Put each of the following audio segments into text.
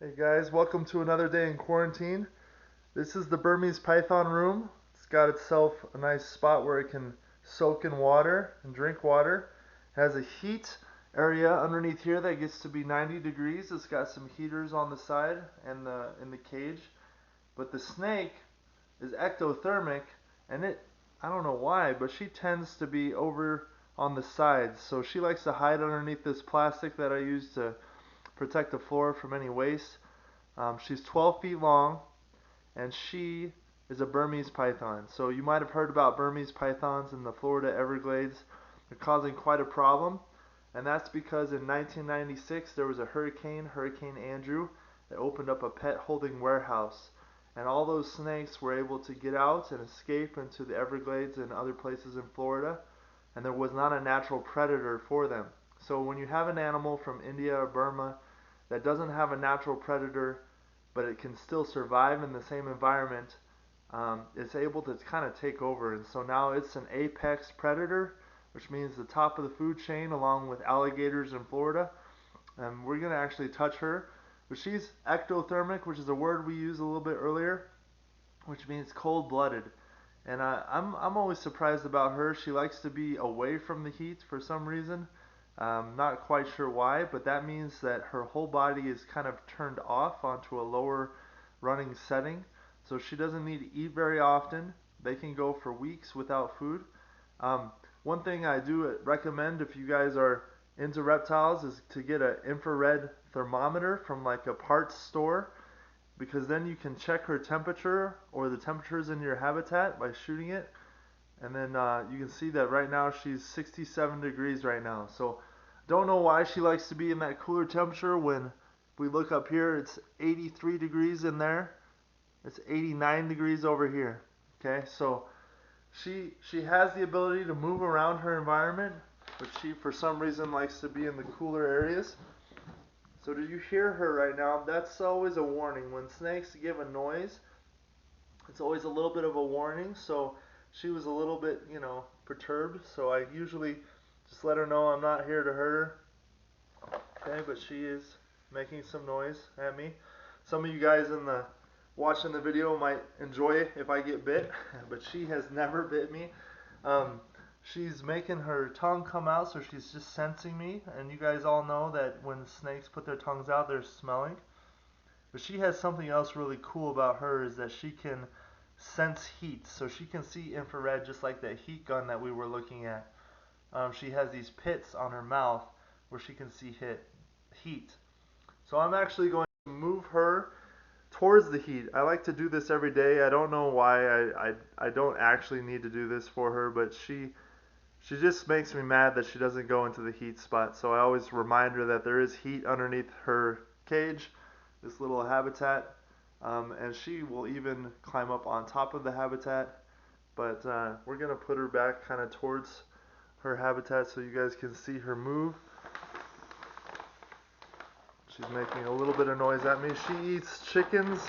Hey guys, welcome to another day in quarantine. This is the Burmese python room. It's got itself a nice spot where it can soak in water and drink water. It has a heat area underneath here that gets to be 90 degrees. It's got some heaters on the side and in the cage. But the snake is ectothermic, and I don't know why, but she tends to be over on the sides. So she likes to hide underneath this plastic that I use to protect the floor from any waste. She's 12 feet long, and she is a Burmese python. So you might have heard about Burmese pythons in the Florida Everglades. They're causing quite a problem, and that's because in 1996 there was a hurricane, Hurricane Andrew, that opened up a pet holding warehouse. And all those snakes were able to get out and escape into the Everglades and other places in Florida, and there was not a natural predator for them. So when you have an animal from India or Burma that doesn't have a natural predator, but it can still survive in the same environment, it's able to kind of take over. And so now it's an apex predator, which means the top of the food chain along with alligators in Florida. And we're going to actually touch her. But she's ectothermic, which is a word we used a little bit earlier, which means cold-blooded. And I'm always surprised about her. She likes to be away from the heat for some reason. Not quite sure why, but that means that her whole body is kind of turned off onto a lower running setting. So she doesn't need to eat very often. They can go for weeks without food. Um, One thing I do recommend if you guys are into reptiles is to get an infrared thermometer from like a parts store, because then you can check her temperature or the temperatures in your habitat by shooting it. And then you can see that right now she's 67 degrees right now. So don't know why she likes to be in that cooler temperature when we look up here it's 83 degrees in there. It's 89 degrees over here. Okay, so she has the ability to move around her environment, but she for some reason likes to be in the cooler areas. So do you hear her right now? That's always a warning. When snakes give a noise, it's always a little bit of a warning. So she was a little bit, perturbed. So I usually just let her know I'm not here to hurt her. Okay, but she is making some noise at me. Some of you guys in the watching the video might enjoy it if I get bit, but she has never bit me. Um, she's making her tongue come out, so she's just sensing me. And you guys all know that when snakes put their tongues out, they're smelling. But she has something else really cool about her is that she can sense heat. So she can see infrared just like that heat gun that we were looking at. She has these pits on her mouth where she can see heat. So I'm actually going to move her towards the heat. I like to do this every day. I don't know why. I don't actually need to do this for her, but she just makes me mad that she doesn't go into the heat spot. So I always remind her that there is heat underneath her cage, this little habitat, and she will even climb up on top of the habitat. But we're gonna put her back kind of towards her habitat so you guys can see her move. She's making a little bit of noise at me. She eats chickens,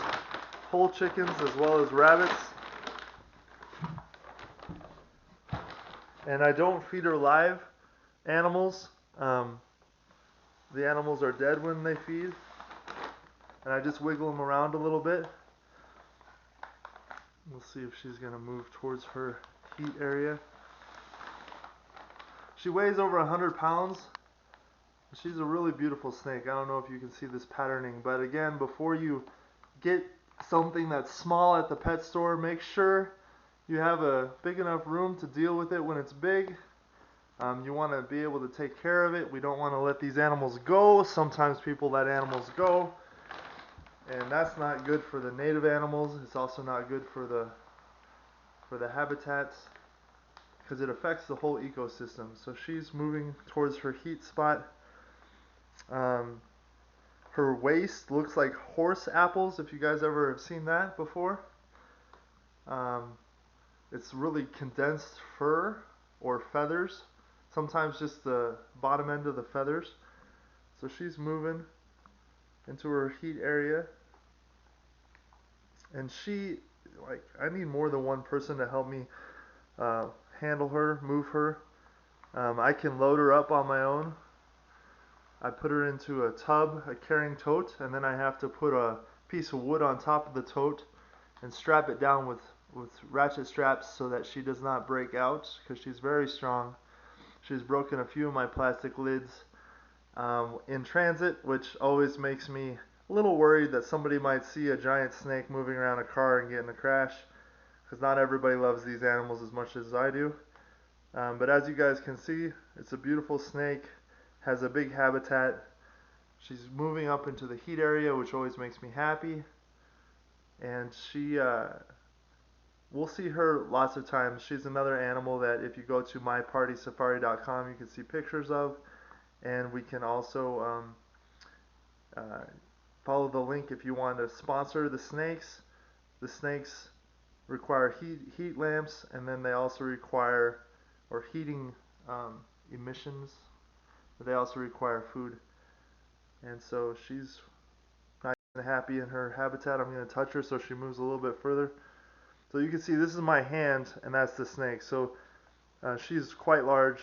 whole chickens, as well as rabbits. And I don't feed her live animals. The animals are dead when they feed. And I just wiggle them around a little bit. We'll see if she's going to move towards her heat area. She weighs over 100 pounds. She's a really beautiful snake. I don't know if you can see this patterning, but again, before you get something that's small at the pet store, make sure you have a big enough room to deal with it when it's big. You want to be able to take care of it. We don't want to let these animals go. Sometimes people let animals go, and that's not good for the native animals. It's also not good for the habitats because it affects the whole ecosystem. So she's moving towards her heat spot. Her waist looks like horse apples, if you guys ever have seen that before. It's really condensed fur or feathers, sometimes just the bottom end of the feathers. So she's moving into her heat area, and I need more than one person to help me handle her, move her. I can load her up on my own. I put her into a tub, a carrying tote, and then I have to put a piece of wood on top of the tote and strap it down with ratchet straps so that she does not break out, because she's very strong. She's broken a few of my plastic lids in transit, which always makes me a little worried that somebody might see a giant snake moving around a car and get in a crash, because not everybody loves these animals as much as I do. But as you guys can see, it's a beautiful snake, has a big habitat. She's moving up into the heat area, which always makes me happy. And we'll see her lots of times. She's another animal that if you go to mypartysafari.com, you can see pictures of. And we can also follow the link if you want to sponsor the snakes. The snakes require heat lamps, and then they also require, or heating emissions, but they also require food. And so she's nice and happy in her habitat. I'm going to touch her so she moves a little bit further. So you can see this is my hand, and that's the snake. So she's quite large,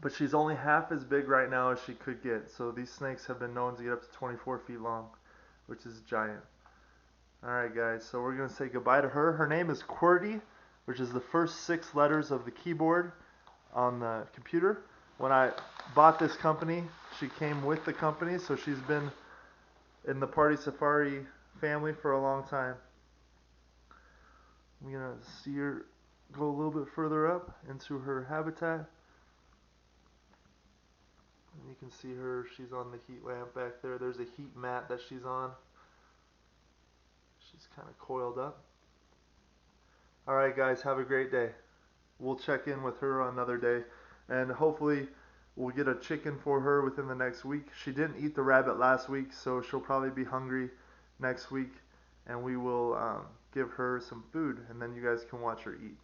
but she's only half as big right now as she could get. So these snakes have been known to get up to 24 feet long, which is giant. Alright guys, so we're going to say goodbye to her. Her name is Qwerty, which is the first 6 letters of the keyboard on the computer. When I bought this company, she came with the company, so she's been in the Party Safari family for a long time. I'm going to see her go a little bit further up into her habitat. And you can see her, she's on the heat lamp back there. There's a heat mat that she's on. She's kind of coiled up. Alright guys, have a great day. We'll check in with her another day, and hopefully we'll get a chicken for her within the next week. She didn't eat the rabbit last week, so she'll probably be hungry next week, and we will give her some food, and then you guys can watch her eat.